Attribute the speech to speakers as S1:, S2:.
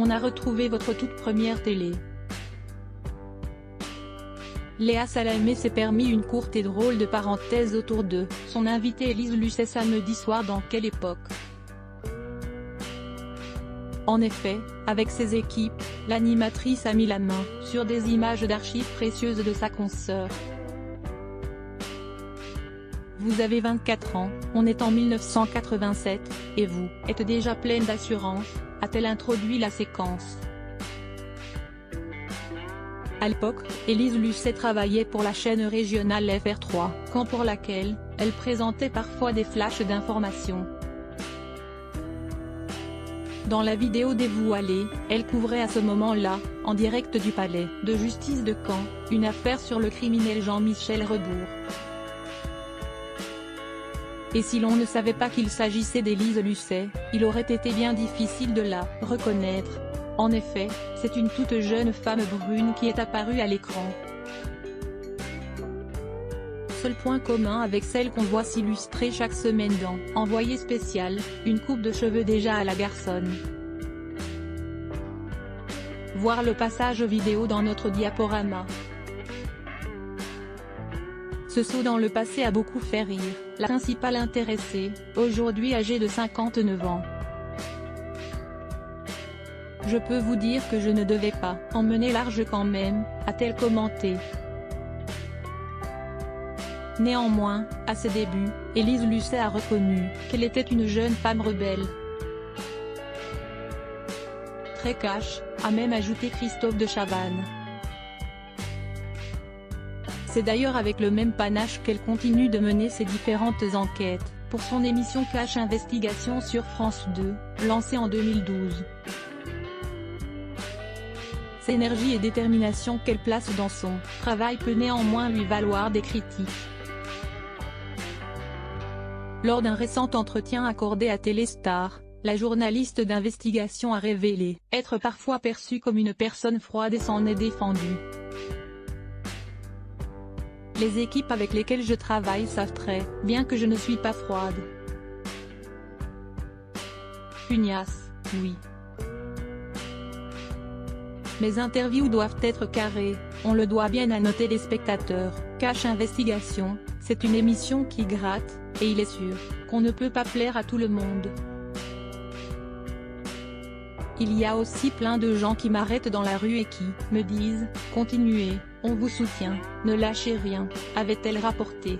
S1: on a retrouvé votre toute première télé. Léa Salamé s'est permis une courte et drôle de parenthèse autour de son invitée Élise Lucet samedi soir. Dans quelle époque? En effet, avec ses équipes, l'animatrice a mis la main sur des images d'archives précieuses de sa consoeur. Vous avez 24 ans, on est en 1987, et vous êtes déjà pleine d'assurance, a-t-elle introduit la séquence. À l'époque, Élise Lucet travaillait pour la chaîne régionale FR3, quand pour laquelle elle présentait parfois des flashs d'informations. Dans la vidéo dévoilée, elle couvrait à ce moment-là, en direct du palais de justice de Caen, une affaire sur le criminel Jean-Michel Rebours. Et si l'on ne savait pas qu'il s'agissait d'Élise Lucet, il aurait été bien difficile de la reconnaître. En effet, c'est une toute jeune femme brune qui est apparue à l'écran. Seul point commun avec celle qu'on voit s'illustrer chaque semaine dans Envoyé spécial, une coupe de cheveux déjà à la garçonne. Voir le passage vidéo dans notre diaporama. Ce saut dans le passé a beaucoup fait rire la principale intéressée, aujourd'hui âgée de 59 ans. Je peux vous dire que je ne devais pas en mener large quand même, a-t-elle commenté. Néanmoins, à ses débuts, Élise Lucet a reconnu qu'elle était une jeune femme rebelle. Très cash, a même ajouté Christophe de Chavannes. C'est d'ailleurs avec le même panache qu'elle continue de mener ses différentes enquêtes, pour son émission Cash Investigation sur France 2, lancée en 2012. C'est énergie et détermination qu'elle place dans son travail peut néanmoins lui valoir des critiques. Lors d'un récent entretien accordé à Téléstar, la journaliste d'investigation a révélé être parfois perçue comme une personne froide et s'en est défendue. Les équipes avec lesquelles je travaille savent très bien que je ne suis pas froide. Pugnace, oui. Mes interviews doivent être carrées, on le doit bien à nos téléspectateurs. Cash Investigation, c'est une émission qui gratte, et il est sûr qu'on ne peut pas plaire à tout le monde. Il y a aussi plein de gens qui m'arrêtent dans la rue et qui me disent « Continuez, on vous soutient, ne lâchez rien », avait-elle rapporté.